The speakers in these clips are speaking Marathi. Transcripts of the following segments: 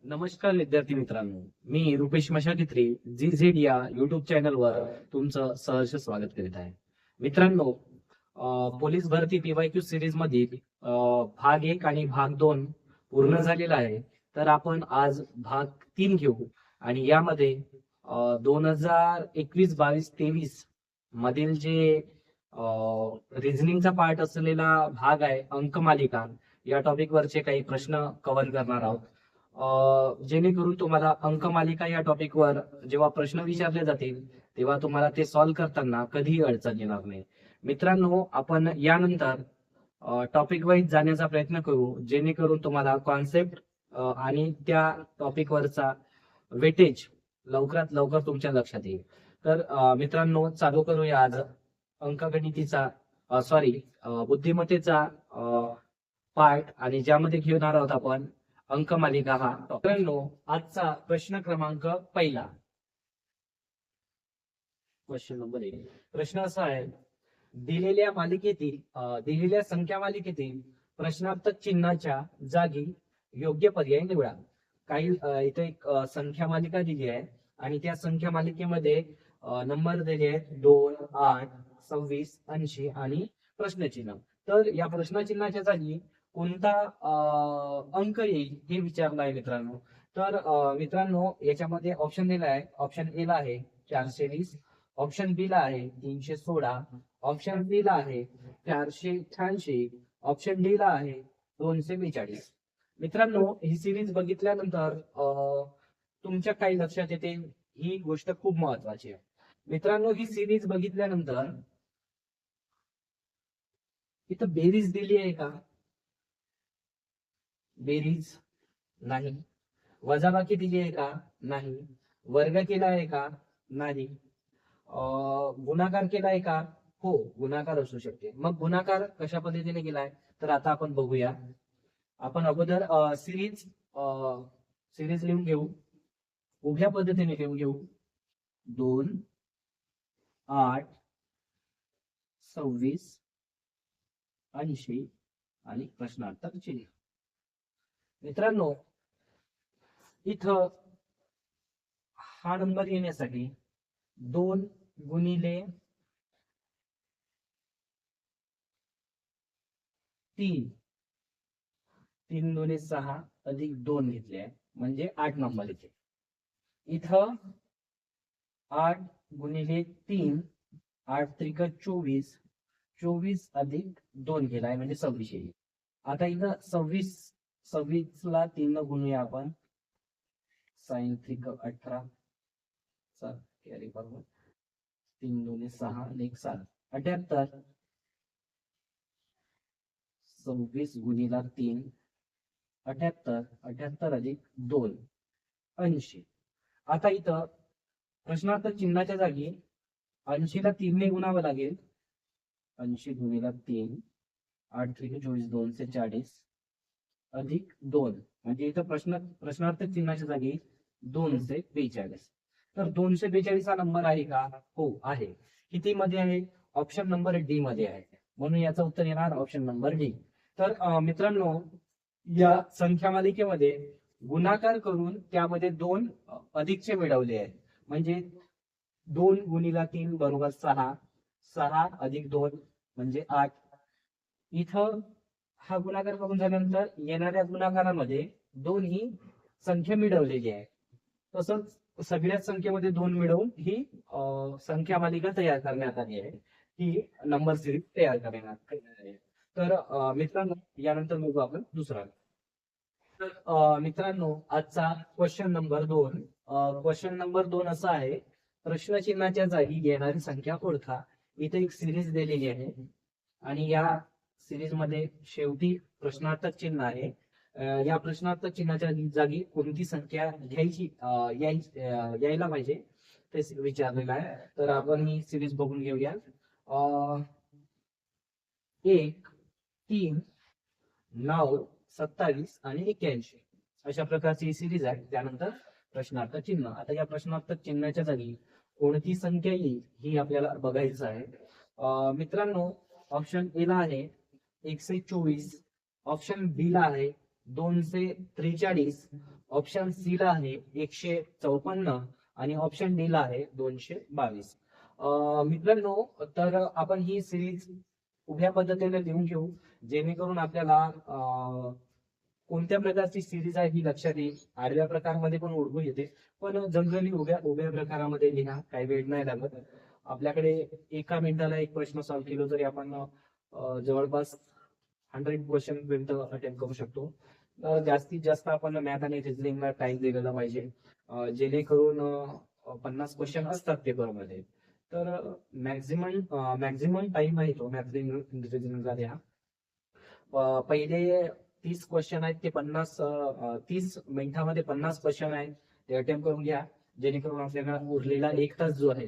नमस्कार विद्यार्थी मित्रांनो, मी रुपेश मशाकित्री झेड या युट्यूब चॅनलवर तुमचं सहर्ष स्वागत करीत आहे. मित्रांनो, पोलीस भरती PYQ सिरीज मधील भाग 1 आणि भाग 2 पूर्ण झालेला आहे. तर आपण आज भाग 3 घेऊ आणि यामध्ये 2021, 22, 23 मधील जे रिझनिंगचा पार्ट असलेला भाग आहे, अंकमालिका, या टॉपिक वरचे काही प्रश्न कव्हर करणार आहोत. जेणेकरून तुम्हाला अंकमालिका या टॉपिकवर जेव्हा प्रश्न विचारले जातील तेव्हा तुम्हाला ते सॉल्व्ह करताना कधीही अडचण येणार नाही. मित्रांनो, आपण यानंतर टॉपिक वाईज जाण्याचा प्रयत्न करू, जेणेकरून तुम्हाला कॉन्सेप्ट आणि त्या टॉपिकवरचा वेटेज लवकरात लवकर तुमच्या लक्षात येईल. तर मित्रांनो, चालू करूया आज अंकगणितीचा बुद्धिमत्तेचा पार्ट, आणि ज्यामध्ये घेणार आहोत आपण अंकमालिका हा. मित्रांनो, आजचा प्रश्न क्रमांक पहिला, क्वेश्चन नंबर 1. प्रश्न असा आहे, दिलेल्या संख्या मालिकेतील प्रश्नार्थक चिन्हाच्या जागी योग्य पर्याय निवडा. काही इथे एक संख्या मालिका दिली आहे आणि त्या संख्या मालिकेमध्ये नंबर दिले आहेत 2, 8, 26, 80 आणि प्रश्नचिन्ह. तर या प्रश्नचिन्हाच्या जागी कोणता अंक येईल हे विचारलं आहे मित्रांनो. तर मित्रांनो, याच्यामध्ये ऑप्शन दिला आहे. ऑप्शन ए ला आहे 420, ऑप्शन बी ला आहे 316, ऑप्शन बी ला आहे 488, ऑप्शन डी ला आहे 242. मित्रांनो, ही सिरीज बघितल्यानंतर तुमच्या काही लक्षात येते, ही गोष्ट खूप महत्वाची आहे. मित्रांनो, ही सिरीज बघितल्यानंतर इथं बेरीज दिली आहे का? बेरीज नाही. वजाबाकी दिली आहे का? नाही. वर्ग केला आहे का? नाही. गुणाकार केला आहे का? हो, गुणाकार असू शकते. मग गुणाकार कशा पद्धतीने केलाय तर आता आपण बघूया. आपण अगोदर सिरीज लिहून घेऊ, उभ्या पद्धतीने लिहून घेऊ. 2, 8, 26, 80 आणि प्रश्नार्थक चिन्ह. मित्रांनो, इथं हा नंबर येण्यासाठी 2 गुणिले 3, 3 दुणे 6 अधिक 2 घेतले आहे, म्हणजे 8 नंबर येते. इथं 8 गुणिले 3, 8 त्रिक 24, 24 अधिक 2 केलाय म्हणजे 26 येईल. आता इथं 26 ला 3 गुणूया आपण. साइन त्रिक 18, कॅरी फॉरवर्ड, 3 दुणे 6 अधिक 7, 78. 26 गुणिला 3, 78, 78 अधिक 2, 80. आता इथं प्रश्नार्थक चिन्हाच्या जागी 80 ला 3 ने गुणावं लागेल. 80 गुणिला 3, 8 त्रिक 24, 240 अधिक 2, म्हणजे इथं प्रश्नार्थक चिन्हाच्या जागी 242. तर 242 हा नंबर आहे का? हो आहे. किती मध्ये आहे? ऑप्शन नंबर डी मध्ये आहे, म्हणून याचं उत्तर येणार ऑप्शन नंबर डी. तर मित्रांनो, या संख्या मालिकेमध्ये गुणाकार करून त्यामध्ये 2 अधिकचे मिळवले आहेत, म्हणजे 2 गुणिला 3 बरोबर 6, 6 अधिक 2 म्हणजे 8. इथं हा गुणाकार करून झाल्यानंतर येणाऱ्या गुणाकारामध्ये 2 ही संख्या मिळवलेली आहे. तसंच सगळ्याच संख्येमध्ये 2 मिळवून ही संख्या मालिका तयार करण्यात आली आहे, ही नंबर सिरीज तयार करण्यात आली आहे. तर मित्रांनो, यानंतर बघू आपण दुसरा. तर मित्रांनो, आजचा क्वेश्चन नंबर 2. क्वेश्चन नंबर 2 असा आहे, प्रश्नचिन्हाच्या जागी येणारी संख्या ओळखा. इथे एक सिरीज दिलेली आहे आणि या सिरीज मध्ये शेवटी प्रश्नार्थक चिन्ह आहे. या प्रश्नार्थक चिन्हाच्या जागी कोणती संख्या घ्यायची यायला पाहिजे ते विचारलेलं आहे. तर आपण ही सिरीज बघून घेऊया. 1, 3, 9, 27 आणि 81 अशा प्रकारची ही सिरीज आहे. त्यानंतर प्रश्नार्थक चिन्ह. आता या प्रश्नार्थक चिन्हाच्या जागी कोणती संख्या येईल ही आपल्याला बघायचं आहे. मित्रांनो, ऑप्शन ए ला आहे 124, ऑप्शन बी ला आहे 243, ऑप्शन सी ला आहे 154 आणि ऑप्शन डी ला आहे 222. मित्रांनो, तर आपण ही सिरीज उभ्या पद्धतीने लिहून घेऊ, जेणेकरून आपल्याला कोणत्या प्रकारची सिरीज आहे ही लक्षात येईल. आडव्या प्रकारमध्ये पण ओळखू येते, पण जनरली उभ्या उभ्या प्रकारामध्ये लिहा, काही वेळ नाही लागत. आपल्याकडे एका मिनिटाला एक प्रश्न सॉल्व्ह केलो तरी आपण जवळपास 100 क्वेश्चन पर्यंत अटेम्प्ट करू शकतो. जास्तीत जास्त आपण मॅथ आणि रिझनिंगला टाइम दिलेला पाहिजे, जेणेकरून 50 क्वेश्चन असतात पेपरमध्ये. तर मॅक्झिमम टाइम आहे तो मॅथ रिझनिंगला द्या. पहिले 30 क्वेश्चन आहेत ते 30 मिनिटामध्ये 50 क्वेश्चन आहेत ते अटेम्प्ट करून घ्या, जेणेकरून आपल्याला उरलेला 1 तास जो आहे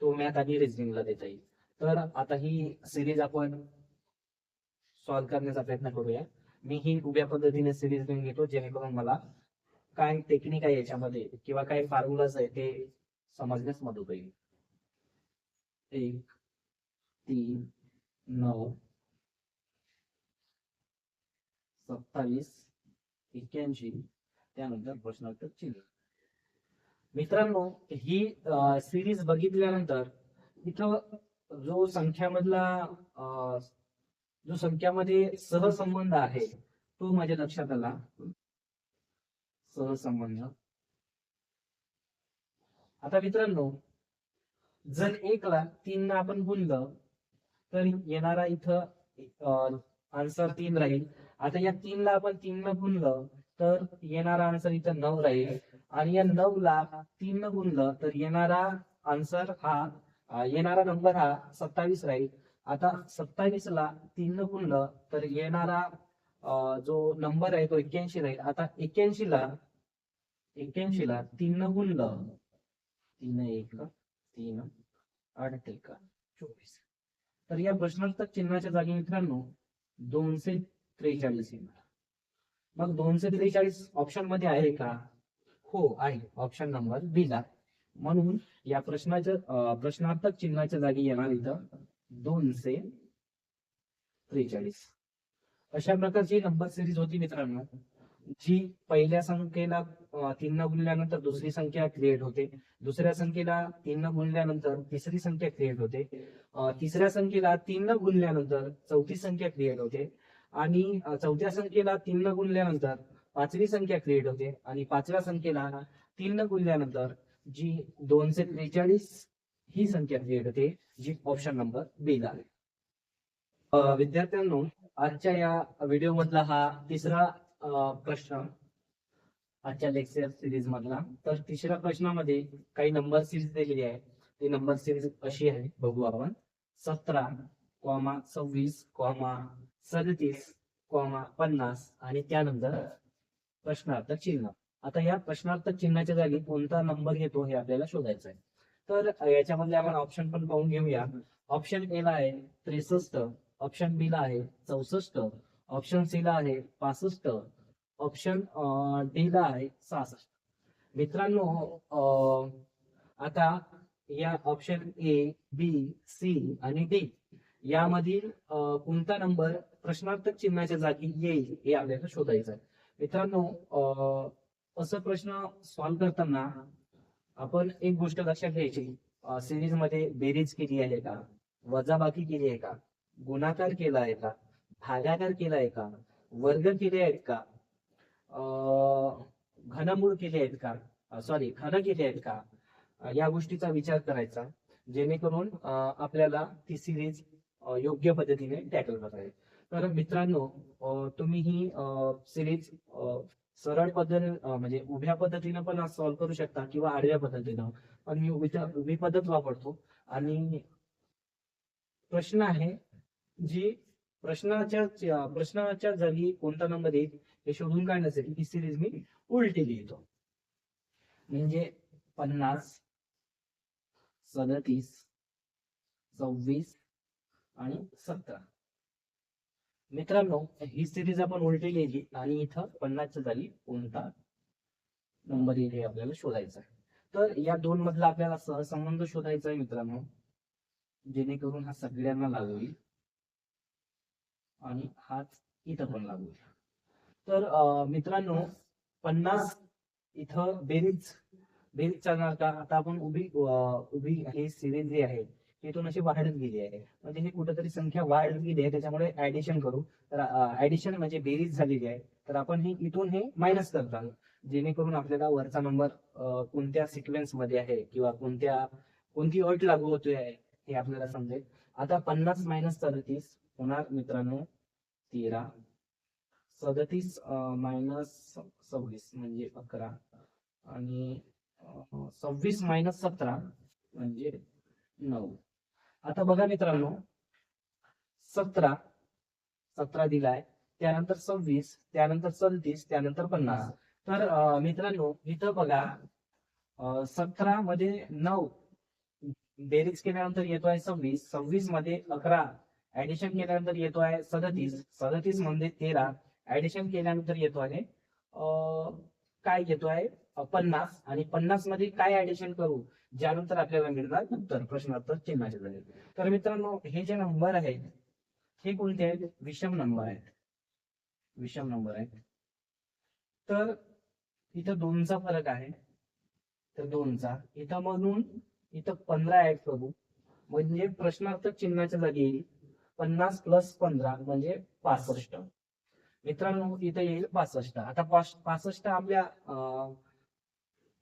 तो मॅथ आणि रिझनिंगला देता येईल. तर आता ही सिरीज आपण सॉल्व्ह करण्याचा प्रयत्न करूया. मी ही उभ्या पद्धतीने सिरीज लिहून घेतो, जेणेकरून मला काय टेक्निक आहे याच्यामध्ये किंवा काय फॉर्म्युलाज आहे ते समजण्यास मदत होईल. 1 3 9 27 81 त्यानंतर प्रश्नोत्तर चिन्ह. मित्रांनो, ही सिरीज बघितल्यानंतर इथं जो संख्यामध्ये सहसंबंध आहे तो माझ्या लक्षात आला. सहसंबंध. आता मित्रांनो, जर 1 ला 3 ला आपण गुणलं तर येणारा इथं आन्सर 3 राहील. आता या 3 ला आपण 3 न गुणलं तर येणारा आन्सर इथं 9 राहील, आणि या 9 ला 3 न गुणलं तर येणारा नंबर हा 27 राहील. आता 27 ला 3 न गुणलं तर येणारा जो नंबर आहे तो 81 राहील. आता 81 ला 3 न गुणलं, 3 1 3 8 1 24, तर या प्रश्नार्थक चिन्हाच्या जागी मित्रांनो 243 येणार. मग 243 ऑप्शन मध्ये आहे का? हो आहे, ऑप्शन नंबर बी ला. म्हणून या प्रश्नार्थक चिन्हाच्या जागी येणार इथं 243. अशा प्रकारची नंबर सिरीज होती मित्रांनो, जी पहिल्या संख्येला 3 न गुणल्यानंतर दुसरी संख्या क्रिएट होते, दुसऱ्या संख्येला 3 न गुणल्यानंतर तिसरी संख्या क्रिएट होते, तिसऱ्या संख्येला 3 न गुणल्यानंतर चौथी संख्या क्रिएट होते, आणि चौथ्या संख्येला 3 न गुणल्यानंतर पाचवी संख्या क्रिएट होते, आणि पाचव्या संख्येला 3 न गुणल्यानंतर जी 243 ही संख्या क्रिएट होते, जी ऑप्शन नंबर बी ला आहे. विद्यार्थ्यांनो, आजच्या या व्हिडिओ मधला हा तिसरा प्रश्न आजच्या लेक्चर सिरीज मधला. तर तिसऱ्या प्रश्नामध्ये काही नंबर सिरीज दिलेली आहे. ती नंबर सिरीज अशी आहे, बघू आपण. 17, 26, 37, 50 आणि त्यानंतर प्रश्नार्थक चिन्ह. आता या प्रश्नार्थक चिन्हाच्या जागी कोणता नंबर येतो हे आपल्याला शोधायचं आहे. तर याच्यामधले आपण ऑप्शन पण पाहून घेऊया. ऑप्शन ए ला आहे 63, ऑप्शन बी ला आहे 64, ऑप्शन सी ला आहे 65, ऑप्शन डी ला आहे 66. मित्रांनो, आता या ऑप्शन ए, बी, सी आणि डी यामधील कोणता नंबर प्रश्नार्थक चिन्हाच्या जागी येईल हे आपल्याला शोधायचं आहे. मित्रांनो, असं प्रश्न सॉल्व्ह करताना आपण एक गोष्ट लक्षात घ्यायची, सिरीज मध्ये बेरीज केली आहे का, वजाबाकी केली आहे का, गुणाकार केला आहे का, भागाकार केला आहे का, वर्ग केले आहेत का, घनमूळ केले आहेत का, घन केले आहेत का, या गोष्टीचा विचार करायचा, जेणेकरून आपल्याला ती सिरीज योग्य पद्धतीने टॅकल करता येईल. तर मित्रांनो, तुम्ही ही सिरीज सरळ पद्धत म्हणजे उभ्या पद्धतीनं पण सॉल्व्ह करू शकता किंवा आडव्या पद्धतीनं, पण मी उभी पद्धत वापरतो. आणि प्रश्न आहे जी प्रश्नाच्या जागी कोणता नंबर येईल हे शोधून काढण्यासाठी ही सिरीज मी उलटी लिहितो. म्हणजे 50, 37, 26 आणि 17. मित्रांनो, ही सिरीज आपण उलटी लिहिली आणि इथं 50च्या जागी कोणता नंबर येईल हे आपल्याला शोधायचं आहे. तर या दोन मधला आपल्याला सहसंबंध शोधायचा आहे मित्रांनो, जेणेकरून हा सगळ्यांना लागू होईल आणि हाच इथं पण लागू होईल. तर मित्रांनो, 50 इथं बेरीज चालणार का? आता आपण उभी ही सिरीज जी आहे इथून अशी वाढत गेली आहे, म्हणजे ही कुठेतरी संख्या वाढत गेली आहे, त्याच्यामुळे ऍडिशन करू. तर ऍडिशन म्हणजे बेरीज झालेली आहे, तर आपण ही इथून हे मायनस करतो, जेणेकरून आपल्याला वरचा नंबर कोणत्या सिक्वेन्स मध्ये आहे किंवा कोणती अट लागू होते आहे हे आपल्याला समजेल. आता 50 मायनस 37 होणार मित्रांनो 13, 37 मायनस 26 म्हणजे 11 आणि 26 मायनस 17 म्हणजे 9. आता बघा मित्रांनो 17 17 दिलाय, त्यानंतर 26, त्यानंतर 37, त्यानंतर 50. तर मित्रांनो इथं बघा 17 मध्ये 9 बेरीज केल्यानंतर येतोय 26, 26 मध्ये 11 ऍडिशन केल्यानंतर येतो आहे 37, 37 मध्ये 13 ऍडिशन केल्यानंतर येतो आहे काय येतो आहे 50, आणि 50 मध्ये काय ऍडिशन करू ज्यानंतर आपल्याला मिळणार उत्तर प्रश्नार्थ चिन्हाचे झाले. तर मित्रांनो हे जे नंबर आहेत हे कोणते आहेत? विषम नंबर आहेत, विषम नंबर आहेत. तर इथं 2चा फरक आहे, तर 2चा इथं म्हणून इथं 15 ऍड करू, म्हणजे प्रश्नार्थ चिन्हाच्या जागी येईल 50 प्लस 15 म्हणजे 65. मित्रांनो इथं येईल 65. आता 65 आपल्या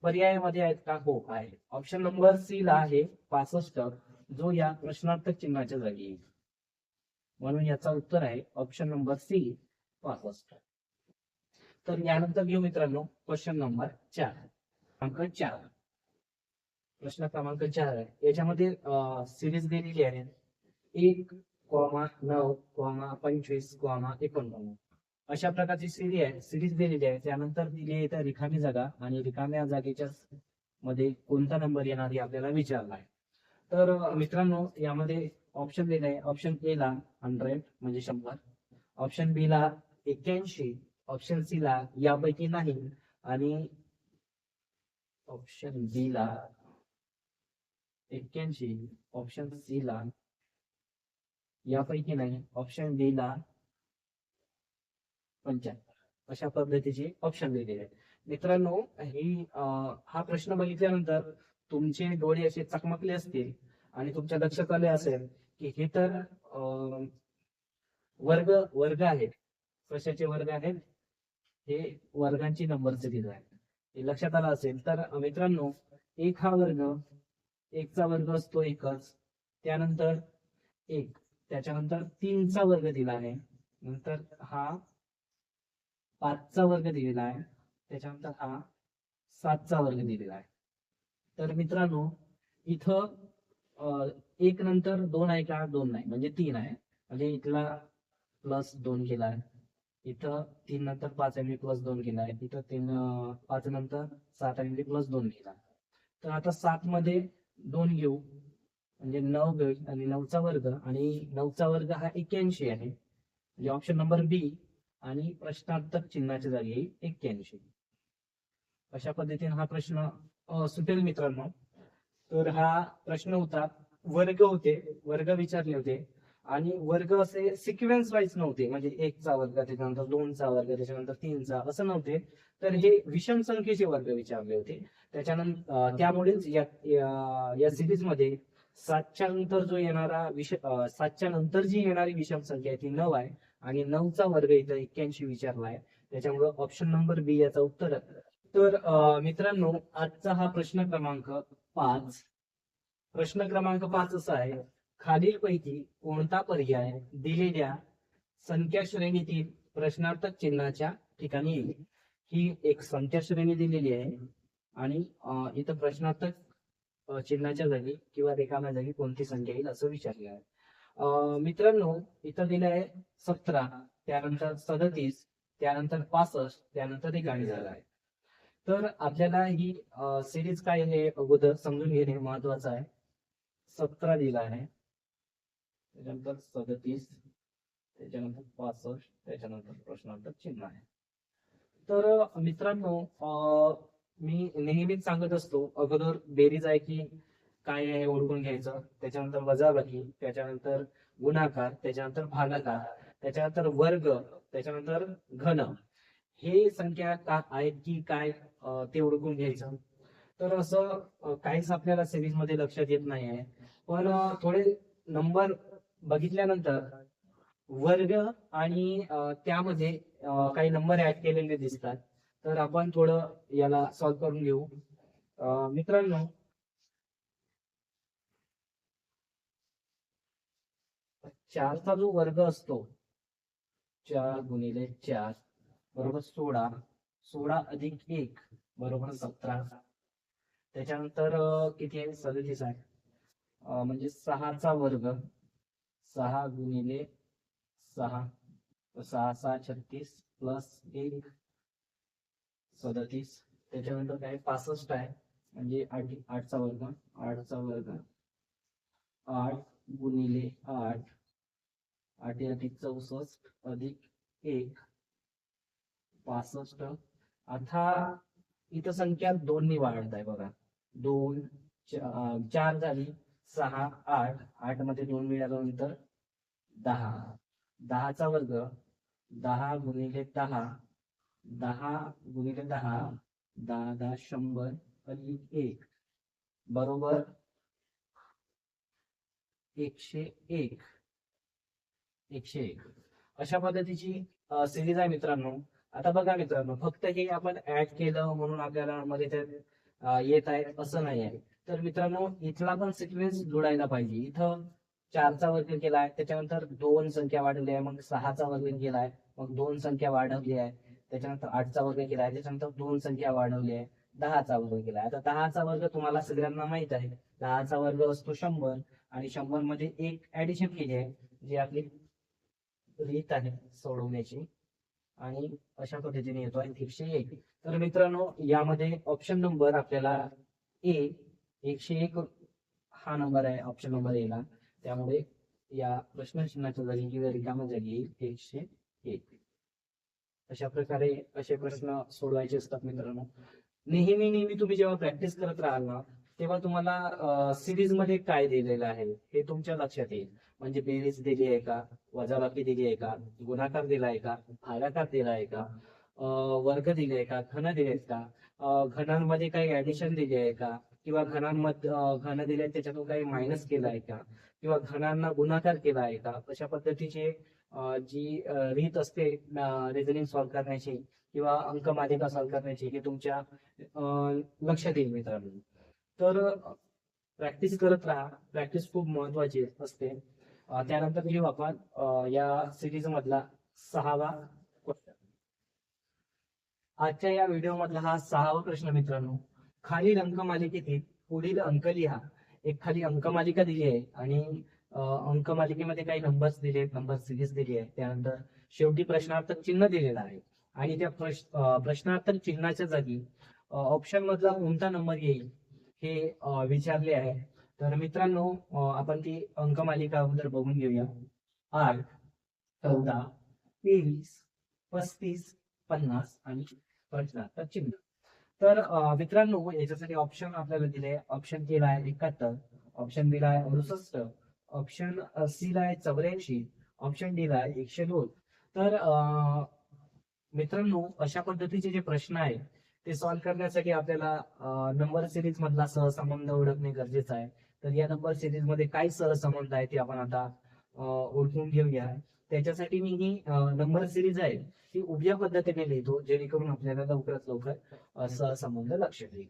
पर्यायामध्ये आहेत का? हो आहे. ऑप्शन नंबर सी ला आहे 65, जो या प्रश्नार्थ चिन्हाच्या जागी येईल, म्हणून याचा उत्तर आहे ऑप्शन नंबर सी 65. तर यानंतर घेऊ मित्रांनो क्वेश्चन नंबर 4. अंक 4, प्रश्न क्रमांक 4 आहे. याच्यामध्ये सिरीज दिलेली आहे 1,9, 25, 49. अशा प्रकारची सिरीज दिलेली आहे. त्यानंतर दिली आहे त्या रिकामी जागा, आणि रिकाम्या जागेच्या मध्ये कोणता नंबर येणार हे आपल्याला विचारला आहे. तर मित्रांनो यामध्ये ऑप्शन दिले आहे. ऑप्शन ए ला 100 म्हणजे 100, ऑप्शन बी ला 81, ऑप्शन सी ला यापैकी नाही, आणि ऑप्शन बी ला 81, ऑप्शन सी ला यापैकी नाही, ऑप्शन डी ला 75. अशा पद्धतीचे ऑप्शन दिलेले आहेत. मित्रांनो हा प्रश्न बघितल्यानंतर तुमचे डोळे असे चकमकले असतील आणि तुमच्या लक्षात आले असेल की हे तर वर्ग आहेत. कशाचे वर्ग आहेत? हे वर्गांची नंबरचे दिलं आहे, हे लक्षात आलं असेल. तर मित्रांनो एक हा वर्ग, एकचा वर्ग असतो एकच, त्यानंतर एक, त्याच्यानंतर 3चा वर्ग दिला आहे, नंतर हा 5चा वर्ग दिलेला आहे, त्याच्यानंतर हा 7चा वर्ग दिलेला आहे. तर मित्रांनो इथं 1 नंतर 2 आहे का? 2 नाही, म्हणजे 3 आहे, म्हणजे इथला प्लस 2 केला आहे. इथं 3 नंतर 5 आहे, प्लस 2 केला आहे. इथं 5 नंतर 7 आहे, प्लस 2 केला. तर आता 7 मध्ये 2 घेऊ म्हणजे 9 घेऊ, आणि 9चा वर्ग, आणि 9चा वर्ग हा 81 आहे, म्हणजे ऑप्शन नंबर बी, आणि प्रश्नार्थक चिन्हाच्या जागी 81. अशा पद्धतीने हा प्रश्न सुटेल मित्रांनो. तर हा प्रश्न होता, वर्ग होते, वर्ग विचारले होते, आणि वर्ग असे सिक्वेन्स वाईज नव्हते, म्हणजे 1चा वर्ग, त्याच्यानंतर 2चा वर्ग, त्याच्यानंतर 3चा, असं नव्हते. तर हे विषम संख्येचे वर्ग विचारले होते. त्याच्यानंतर त्यामुळेच या सिरीज मध्ये 7च्या नंतर जो येणारा 7च्या नंतर जी येणारी विषम संख्या आहे ती 9 आहे, आणि 9चा वर्ग इथं 81 विचारला आहे, त्याच्यामुळे ऑप्शन नंबर बी याचा उत्तर आहे. तर मित्रांनो आजचा हा प्रश्न क्रमांक 5, प्रश्न क्रमांक 5 असा आहे, खालीलपैकी कोणता पर्याय दिलेल्या संख्या श्रेणीतील प्रश्नार्थक चिन्हाच्या ठिकाणी येईल? ही एक संख्या श्रेणी दिलेली आहे, आणि इथं प्रश्नार्थक चिन्हाच्या जागी किंवा रिकाम्या जागी कोणती संख्या येईल असं विचारले आहे. मित्रांनो इथं दिलं आहे 17, त्यानंतर 37, त्यानंतर 65, त्यानंतर 41 झाला आहे. तर आपल्याला ही सिरीज काय हे अगोदर समजून घेणे महत्वाचं आहे. 17 दिला आहे, त्याच्यानंतर 37, त्याच्यानंतर 65, त्याच्यानंतर प्रश्नार्थक चिन्ह आहे. तर मित्रांनो मी नेहमीच सांगत असतो, अगोदर बेरीज आहे की काय आहे ओळखून घ्यायचं, त्याच्यानंतर वजाबाकी, त्याच्यानंतर गुणाकार, त्याच्यानंतर भागाकार, त्याच्यानंतर वर्ग, त्याच्यानंतर घन. हे संख्या आहेत की काय ते ओळखून घ्यायचं. तर असं काहीच आपल्याला सिरीज मध्ये लक्षात येत नाही आहे. पण थोडे नंबर बघितल्यानंतर वर्ग आणि त्यामध्ये काही नंबर ऍड केलेले दिसतात. तर आपण थोडं याला सॉल्व्ह करून घेऊ. मित्रांनो, 4चा जो वर्ग असतो, 4 × 4 बरोबर 16, 16 + 1 बरोबर 17. त्याच्यानंतर किती आहे, 37 आहे. म्हणजे 6चा वर्ग, 6 × 6, 6 × 6 = 36 प्लस 1 37. त्याच्यानंतर काय 65 आहे, म्हणजे 8चा वर्ग, 8चा वर्ग 8 × 8, 8 × 64 + 1 65. आता इथं संख्या 2 ने वाढत आहे बघा. 2 4 झाली, 6 8, 8 मध्ये 2 मिळाल्यानंतर 10. 10चा वर्ग, 10 × 10, 10 × 10, 10 10 100 + 1 बरोबर 101. 101 अशा पद्धतीची सिरीज आहे मित्रांनो. आता बघा मित्रांनो, फक्त हे आपण ऍड केलं म्हणून आपल्याला मध्ये येत आहे असं नाही आहे. तर मित्रांनो, इथला पण सिक्वेन्स जोडायला पाहिजे. इथं 4चा वर्ग केलाय, त्याच्यानंतर 2 संख्या वाढवली आहे, मग 6चा वर्ग केलाय, मग 2 संख्या वाढवली आहे, त्याच्यानंतर 8चा वर्ग केलाय, त्याच्यानंतर 2 संख्या वाढवली आहे, 10चा वर्ग केलाय. आता 10चा वर्ग तुम्हाला सगळ्यांना माहित आहे. 10चा वर्ग असतो 100 आणि 100 मध्ये एक ऍडिशन केली आहे, जी आपली रीत आहे सोडवण्याची. आणि अशा पद्धतीने येतो आहे 101. तर मित्रांनो, यामध्ये ऑप्शन नंबर आपल्याला ए 101 हा नंबर आहे, ऑप्शन नंबर ए ला. त्यामुळे या प्रश्नचिन्हाच्या जागी किंवा रिकाम्या जागी 101. अशा प्रकारे असे प्रश्न सोडवायचे असतात मित्रांनो. नेहमी नेहमी तुम्ही जेव्हा प्रॅक्टिस करत राहाल ना, तेव्हा तुम्हाला सिरीज मध्ये काय दिलेलं आहे हे तुमच्या लक्षात येईल. म्हणजे बेरीज दिली आहे का, वजाबाकी दिली आहे का, गुणाकार दिला आहे का, भागाकार दिला आहे का, वर्ग दिले आहे का, घन दिले आहेत का, घनांमध्ये काही ऍडिशन दिली आहे का, किंवा घनांमध्ये घन दिले आहेत त्याच्यातून काही मायनस केलं आहे का, किंवा घनांना गुणाकार केला आहे का. अशा पद्धतीचे जी रीत असते रिझनिंग सॉल्व्ह करण्याची किंवा अंकमालिका सॉल्व्ह करण्याची, हे तुमच्या लक्षात येईल मित्रांनो. तर प्रॅक्टिस करत राहा. प्रॅक्टिस खूप महत्वाची असते. त्यानंतर घेऊ आपण या सिरीज मधला 6वा क्वेश्चन. आजच्या या व्हिडिओ मधला हा 6वा प्रश्न मित्रांनो. खालील अंकमालिकेतील पुढील अंक लिहा. एक खाली अंकमालिका दिली आहे आणि अंकमालिकेमध्ये काही नंबर्स दिले आहेत, नंबर सिरीज दिली आहे. त्यानंतर शेवटी प्रश्नार्थक चिन्ह दिलेलं आहे आणि त्या प्रश्नार्थक चिन्हाच्या जागी ऑप्शन मधला कोणता नंबर येईल हे विचारले आहे. तर मित्रांनो, आपण ती अंकमालिका अगोदर बघून घेऊया. 8 14 23 35 50 आणि प्रश्नार्थक चिन्ह. तर मित्रांनो, याच्यासाठी ऑप्शन आपल्याला दिले. ऑप्शन केला आहे 71, ऑप्शन बी ला आहे 68, ऑप्शन सी ला आहे 84, ऑप्शन डी ला आहे 102. तर मित्रांनो, अशा पद्धतीचे जे प्रश्न आहेत ते सॉल्व्ह करण्यासाठी आपल्याला नंबर सिरीज मधला सहसंबंध ओळखणे गरजेचं आहे. तर या नंबर सिरीज मध्ये काय सहसंबंध आहे ते आपण आता ओळखून घेऊया. त्याच्यासाठी मी ही नंबर सिरीज आहे ती उभ्या पद्धतीने लिहितो, जेणेकरून आपल्याला लवकरात लवकर सहसंबंध लक्षात येईल.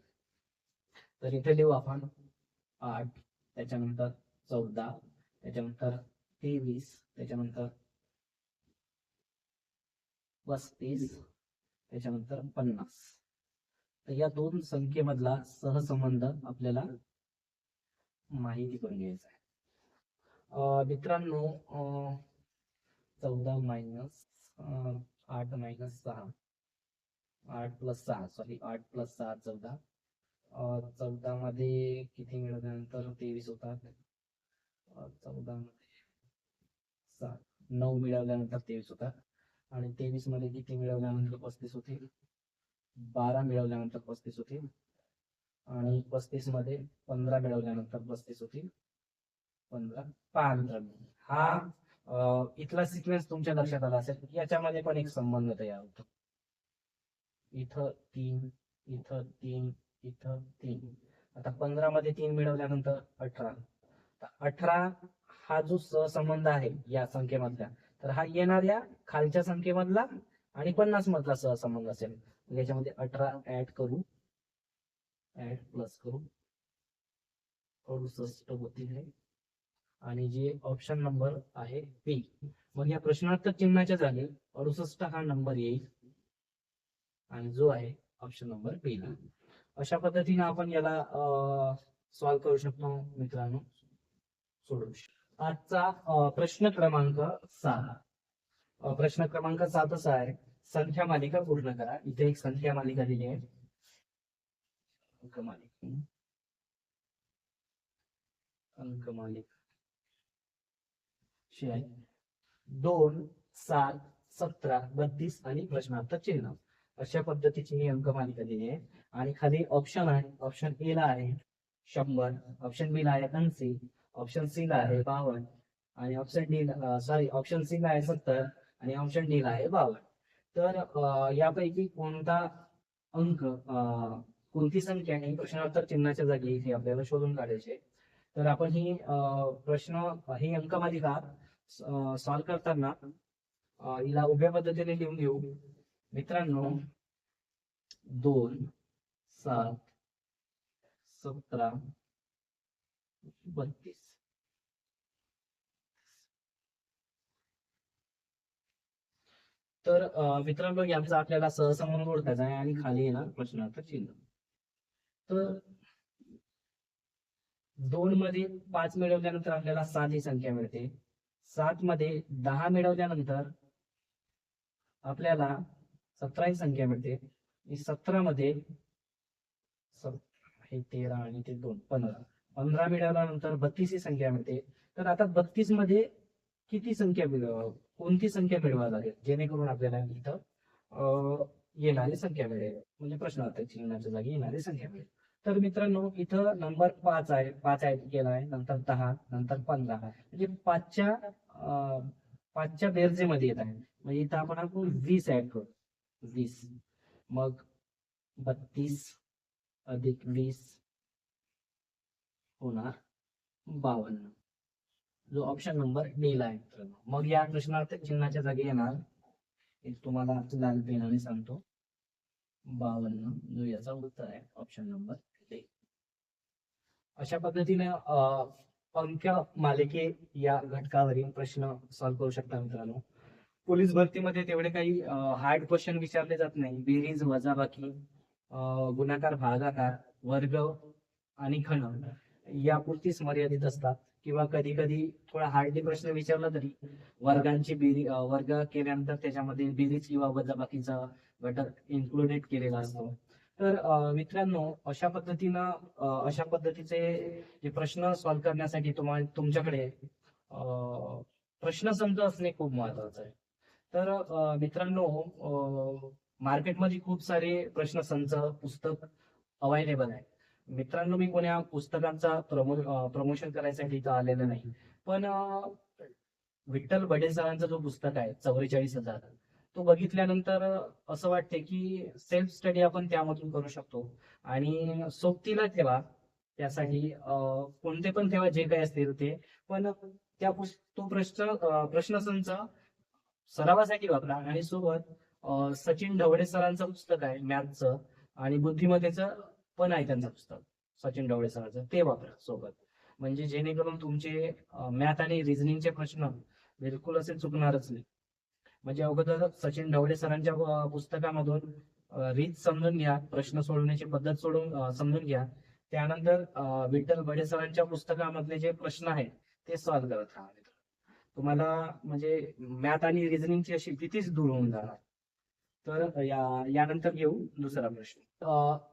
तर इथे लिहू आपण 8, त्याच्यानंतर 14, त्याच्यानंतर 23, त्याच्यानंतर 35, त्याच्यानंतर 50. तर या दोन संख्येमधला सहसंबंध आपल्याला माहिती करून घ्यायचा आहे. मित्रांनो, 14 minus 8 minus 6, 8 plus 6, sorry 8 plus 6 14. 14 मध्ये किती मिळवल्यानंतर 23 होतात. 14 मध्ये 7 9 मिळवल्यानंतर 23 होतात. आणि 23 मध्ये किती मिळवल्यानंतर 35 होतील. 12 मिळवल्यानंतर 35 होतील. आणि 35 मध्ये 15 मिळवल्यानंतर 35 होतील. 15 5. हा इथला सिक्वेन्स तुमच्या लक्षात आला असेल. याच्यामध्ये पण एक संबंध तयार होतो. इथं 3, इथं 3, इथं 3. आता 15 मध्ये 3 मिळवल्यानंतर 18. 18 हा जो सहसंबंध आहे या संख्येमधला, तर हा येणाऱ्या खालच्या संख्येमधला आणि 50 मधला सहसंबंध असेल. याच्यामध्ये 18 ऍड करू, ऍड प्लस करू, 68 होतील. आणि जे ऑप्शन नंबर आहे बी. मग या प्रश्नार्थक चिन्हाच्या जागी 68 हा नंबर येईल आणि जो आहे ऑप्शन नंबर बी ला. अशा पद्धतीने आपण याला सॉल्व्ह करू शकतो मित्रांनो, सोडवू शकतो. आजचा प्रश्न क्रमांक 7. प्रश्न क्रमांक 7 असा आहे, संख्या मालिका पूर्ण करा. इथे एक संख्या मालिका दिली आहे. अंकमालिका 2, 7, 17, 32 आणि प्रश्नार्थक चिन्ह अशा पद्धतीची ही अंकमालिका दिली आहे. आणि खाली ऑप्शन आहे. ऑप्शन ए ला आहे 100, ऑप्शन बी ला आहे 80, ऑप्शन सी ला आहे 52 आणि ऑप्शन डी ऑप्शन सी ला आहे 70 आणि ऑप्शन डी ला आहे 52. तर यापैकी कोणता अंक कोणती संख्या ही प्रश्नार्थक चिन्हाच्या जागी हे आपल्याला शोधून काढायचे. तर आपण ही ही अंकमालिका सॉल्व्ह करताना हिला उभ्या पद्धतीने लिहून घेऊ मित्रांनो. 2, 7, 17, 32. तर मित्रांनो यांचा आपल्याला सहसंबंध ओळखायचा आहे आणि खाली येणार प्रश्नार्थक चिन्ह. तर 2 मध्ये 5 मिळवल्यानंतर आपल्याला 7 ही संख्या मिळते. 7 मध्ये 10 मिळवल्यानंतर आपल्याला 17 ही संख्या मिळते. 17 मध्ये 13 आणि ते 2 15. 15 मिळवल्यानंतर 32 ही संख्या मिळते. तर आता 32 मध्ये किती संख्या कोणती संख्या मिळवावी लागेल जेणेकरून आपल्याला इथं येणारी संख्या मिळेल, म्हणजे प्रश्नार्थक चिन्हाच्या जागी येणारी संख्या मिळेल. तर मित्रांनो इथं नंबर 5 आहे, 5 ऍड केला आहे, नंतर 10, नंतर 15, म्हणजे 5च्या बेरजेमध्ये येत आहे. म्हणजे इथं आपण 20 ऍड करू, 20. मग 32 अधिक 20 होणार 52, जो ऑप्शन नंबर डी ला आहे मित्रांनो. मग या प्रश्नार्थक चिन्हाच्या जागी येणार, तुम्हाला लाल पेनाने सांगतो, 52, जो याचा उत्तर आहे ऑप्शन नंबर डी. अशा पद्धतीने अंक मालिके या घटकावरील प्रश्न सॉल्व्ह करू शकता मित्रांनो. पोलीस भरतीमध्ये तेवढे काही हार्ड क्वेश्चन विचारले जात नाही. बेरीज, वजाबाकी, गुणाकार, भागाकार, वर्ग आणि खंड यापुरतीच मर्यादित असतात. किंवा कधी कधी थोडा हार्डली प्रश्न विचारला तरी वर्गांची वर्ग केल्यानंतर त्याच्यामध्ये बेरीज किंवा वजाबाकीचा घटक इन्क्लुडेड केलेला असतो. तर मित्रांनो अशा पद्धतीचे जे प्रश्न सॉल्व्ह करण्यासाठी तुमच्याकडे प्रश्नसंच असणे खूप महत्वाचं आहे. तर मित्रांनो मार्केटमध्ये खूप सारे प्रश्नसंच पुस्तक अवेलेबल आहे. मित्रांनो मी कोण्या पुस्तकांचा प्रमोशन करायसाठी इथं आलेलं नाही, पण विठ्ठल बडे सरांचा जो पुस्तक आहे 44,000, तो बघितल्यानंतर असं वाटते की सेल्फ स्टडी आपण त्यामधून करू शकतो. आणि सोबतीला ठेवा त्यासाठी कोणते पण ठेवा जे काही असतील ते, पण तो प्रश्नसंच सरावासाठी वापरा. आणि सोबत सचिन ढवळे सरांचं पुस्तक आहे मॅथचं आणि बुद्धिमत्तेचं पण आहे त्यांचं पुस्तक सचिन ढवळे सरांचं, ते वापरा सोबत. म्हणजे जेणेकरून तुमचे मॅथ आणि रिझनिंगचे प्रश्न बिलकुल असे चुकणारच नाही. म्हणजे अगोदर सचिन ढवळे सरांच्या पुस्तकामधून रीत समजून घ्या, प्रश्न सोडवण्याची पद्धत समजून घ्या. त्यानंतर विठ्ठल बडे सरांच्या पुस्तकामधले जे प्रश्न आहेत ते सॉल्व्ह करत राहा. तुम्हाला म्हणजे मॅथ आणि रिझनिंगची अशी भीतीच दूर होऊन जाणार. तर यानंतर घेऊ दुसरा प्रश्न.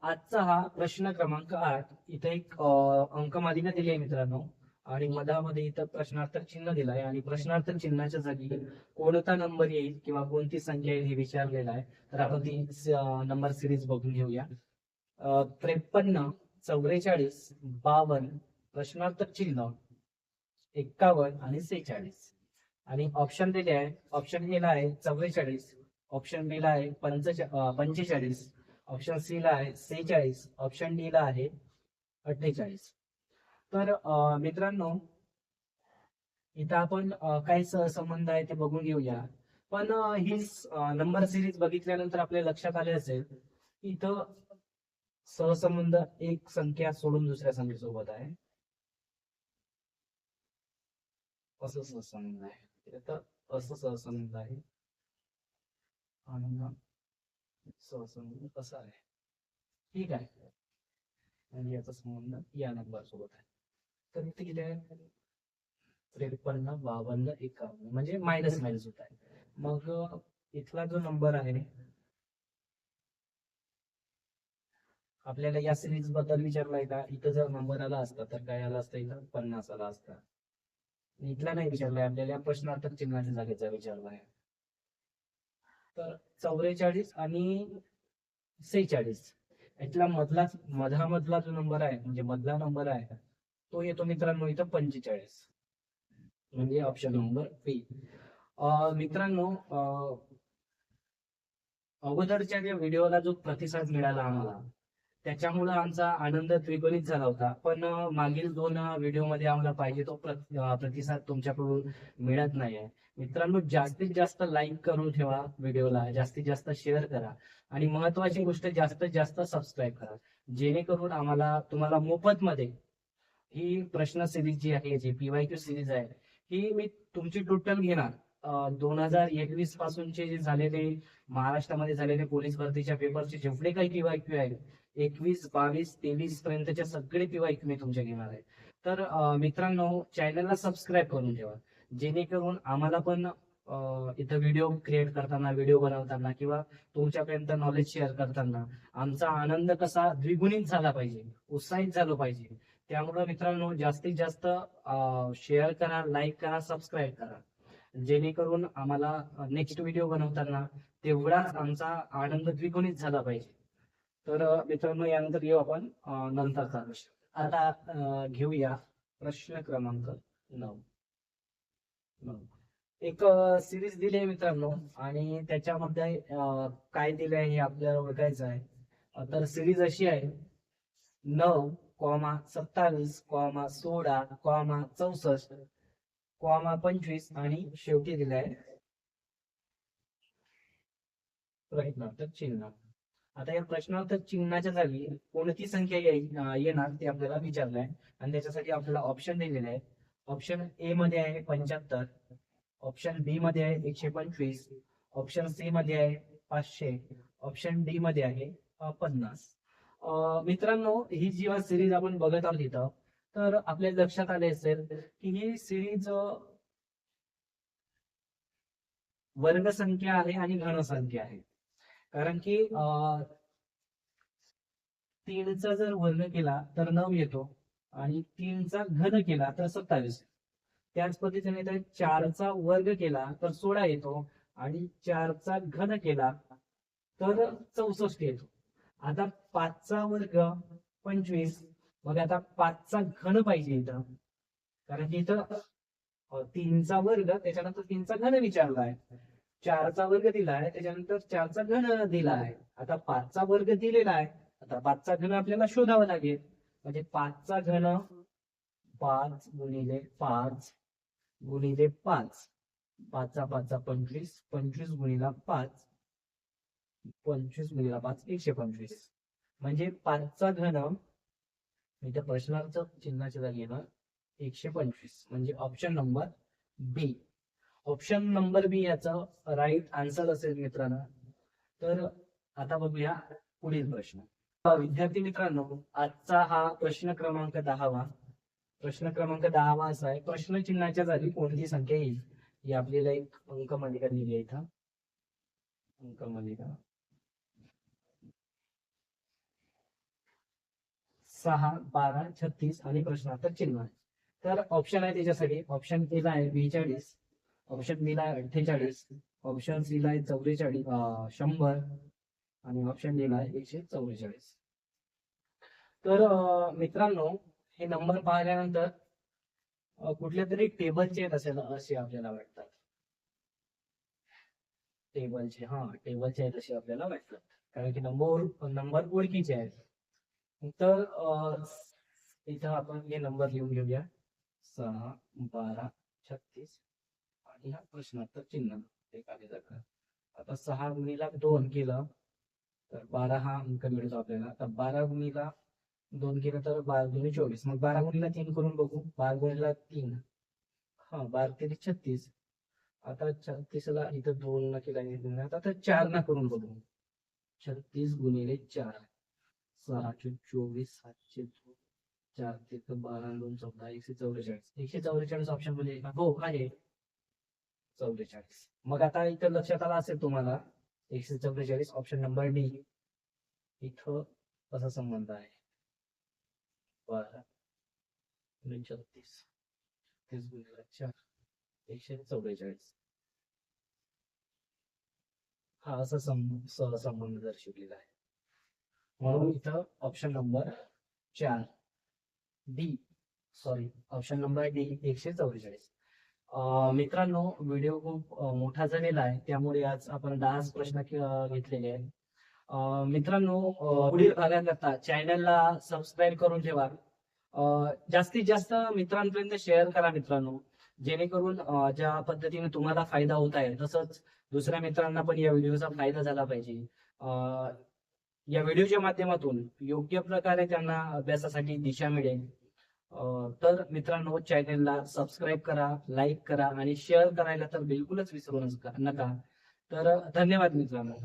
आजचा हा प्रश्न क्रमांक 8. इथे एक अंकमालिका दिली आहे मित्रांनो आणि मधामध्ये इथं प्रश्नार्थक चिन्ह दिलं आहे आणि प्रश्नार्थक चिन्हाच्या जागी कोणता नंबर येईल किंवा कोणती संख्या येईल हे विचारलेलं आहे. तर आपण ती नंबर सिरीज बघून घेऊया. 53, 44, 52, प्रश्नार्थक चिन्ह 51 आणि 46. आणि ऑप्शन दिले आहे. ऑप्शन ए ला आहे 44, ऑप्शन बी ला आहे 45, ऑप्शन सी ला आहे 46, ऑप्शन डी ला आहे 48. तर मित्रांनो, इथं आपण काय सहसंबंध आहे ते बघून घेऊया. पण ही नंबर सिरीज बघितल्यानंतर आपल्या लक्षात आले असेल की इथं सहसंबंध एक संख्या सोडून दुसऱ्या संख्येसोबत आहे, असं सहसंबंध आहे. तर असं सहसंबंध आहे आणि सहसंबंध कसा आहे, ठीक आहे. आणि याचा संबंध या नंबर सोबत आहे. तर इथे किती आहे, 53, 52, 51, म्हणजे मायनस मायनस होत आहे. मग इथला जो नंबर आहे, आपल्याला या सिरीज बद्दल विचारलाय का, इथं जर नंबर आला असता तर काय आला असता, इथं 50 आला असता. इथला नाही विचारलाय आपल्याला, प्रश्नार्थक चिन्हाच्या जागेचा विचारलाय. तर 44 आणि 46 यातला मधला जो नंबर आहे, म्हणजे मधला नंबर आहे तो येतो मित्रांनो इथं 45, म्हणजे ऑप्शन नंबर बी. मित्रांनो, अगोदरच्या ज्या व्हिडिओला जो प्रतिसाद मिळाला आम्हाला, त्याच्यामुळे आमचा आनंद द्विगुणित झाला होता. पण मागील 2 व्हिडिओमध्ये आम्हाला पाहिजे तो प्रतिसाद तुमच्याकडून मिळत नाही आहे. मित्रांनो, जास्तीत जास्त लाईक करून ठेवा व्हिडिओला, जास्तीत जास्त शेअर करा आणि महत्वाची गोष्ट जास्तीत जास्त सबस्क्राईब करा, जेणेकरून आम्हाला तुम्हाला मोफत मध्ये ही प्रश्न सिरीज जी आहे, जी PYQ सिरीज आहे, ही मी तुमची टोटल घेणार. 2021 पासूनचे जे झालेले महाराष्ट्रामध्ये झालेले पोलीस भरतीच्या पेपरचे जेवढे काही PYQ आहेत, 21, 22, 23 पर्यंतच्या सगळे PYQ मी तुमच्या घेणार आहे. तर मित्रांनो, चॅनलला सबस्क्राईब करून ठेवा, जेणेकरून आम्हाला पण इथं व्हिडिओ क्रिएट करताना, व्हिडिओ बनवताना किंवा तुमच्यापर्यंत नॉलेज शेअर करताना आमचा आनंद कसा द्विगुणित झाला पाहिजे, उत्साहित झालो पाहिजे. त्यामुळे मित्रांनो, जास्तीत जास्त शेअर करा, लाईक करा, सबस्क्राईब करा, जेणेकरून आम्हाला नेक्स्ट व्हिडिओ बनवताना तेवढाच आमचा आनंद द्विगुणित झाला पाहिजे. तर मित्रांनो, यानंतर येऊ आपण नंतरचा प्रश्न. आता घेऊया प्रश्न क्रमांक 9. एक सिरीज दिली आहे मित्रांनो, आणि त्याच्यामध्ये काय दिले आहे हे आपल्याला ओळखायचं आहे. तर सिरीज अशी आहे, 9, 27, 16, 64, 25 आणि शेवटी दिलाय प्रश्नार्थक चिन्ह. आता या प्रश्नार्थक चिन्हाच्या जागी कोणती संख्या येणार ते आपल्याला विचारलंय, आणि त्याच्यासाठी आपल्याला ऑप्शन दिलेले आहे. ऑप्शन ए मध्ये आहे 75, ऑप्शन बी मध्ये आहे 125, ऑप्शन सी मध्ये आहे 500, ऑप्शन डी मध्ये आहे 50. मित्रांनो, ही जेव्हा सिरीज आपण बघत आहोत इथं, तर आपल्या लक्षात आले असेल की ही सिरीज वर्गसंख्या आहे आणि घनसंख्या आहे. कारण की 3चा जर वर्ग केला तर 9 येतो, आणि 3चा घन केला तर 27. त्याच पद्धतीने 4चा वर्ग केला तर 16 येतो, आणि 4चा घन केला तर 64 येतो. आता 5चा वर्ग 25, मग आता 5चा घन पाहिजे इथं, कारण की इथं 3चा वर्ग त्याच्यानंतर 3चा घन विचारला आहे, 4चा वर्ग दिला आहे त्याच्यानंतर 4चा घन दिला आहे. आता 5चा वर्ग दिलेला आहे, आता 5चा घन आपल्याला शोधावा लागेल. म्हणजे 5चा घन 5 गुणिले 5 गुणिले 5, 5चा 5चा 25, 25 गुणिला 5, 25 गुणिला 5 125. म्हणजे 5चा घन इथे प्रश्नार्थक चिन्हाच्या जागी येणार 125, म्हणजे ऑप्शन नंबर बी. ऑप्शन नंबर बी याचा राईट आन्सर असेल मित्रांनो. तर आता बघूया पुढील प्रश्न. विद्यार्थी मित्रांनो, आजचा हा प्रश्न क्रमांक 10वा. प्रश्न क्रमांक 10वा असा आहे, प्रश्न चिन्हाच्या जागी कोणती संख्या येईल. ही आपल्याला एक अंकमालिका दिली आहे इथं, अंकमालिका 6, 12, 36 आणि प्रश्नार्थक चिन्ह. तर ऑप्शन आहे त्याच्यासाठी, ऑप्शन ए ला आहे 42, ऑप्शन बी ला आहे 48, ऑप्शन सी ला आहे 44, 100, आणि ऑप्शन डी ला आहे 144. तर मित्रांनो, हे नंबर पाहिल्यानंतर कुठल्या तरी टेबलचे असेल असे आपल्याला वाटतात. टेबलचे, हा टेबलचे आहेत असे आपल्याला वाटलं, कारण की नंबर ओळखीचे आहेत. तर इथं आपण हे नंबर लिहून घेऊया, 6, 12, 36 आणि हा प्रश्नार्थक चिन्ह एक आले जातं. आता 6 गुणिला 2 केलं तर 12 हा अंक मिळतो आपल्याला. आता 12 गुणिला 2 केलं तर 12 गुणिले 24. मग 12 गुणिला 3 करून बघू. 12 गुणिला 3, हा 12 3 36. आता 36ला इथं 2 न केला, आता 4 ना करून बघू. 36 गुणिले 4, 624, 702, 4 ते 12, 2 14, 144. 144 ऑप्शन मध्ये हो आहे 44. मग आता इथं लक्षात आलं असेल तुम्हाला 144 ऑप्शन नंबर डी, इथं कसा संबंध आहे. 12 36 30 गुणिले 4, 144. हा असा सहसंबंध दर्शवलेला आहे. म्हणून इथं option number 4 D, sorry option number D 144. मित्रांनो, व्हिडिओ खूप मोठा झालेला आहे, त्यामुळे आज आपण 10 प्रश्न घेतलेले आहेत. मित्रांनो, पुढील भागाकरता चॅनलला सबस्क्राईब करून ठेवा. जास्तीत जास्त मित्रांपर्यंत शेअर करा मित्रांनो, जेणेकरून ज्या पद्धतीने तुम्हाला फायदा होत आहे तसंच दुसऱ्या मित्रांना पण या व्हिडिओचा फायदा झाला पाहिजे. या व्हिडिओच्या माध्यमातून योग्य प्रकारे त्यांना अभ्यासासाठी दिशा मिळेल. तर मित्रांनो, चॅनलला सबस्क्राईब करा, लाईक करा आणि शेअर करायला तर बिलकुलच विसरू नका. तर धन्यवाद मित्रांनो.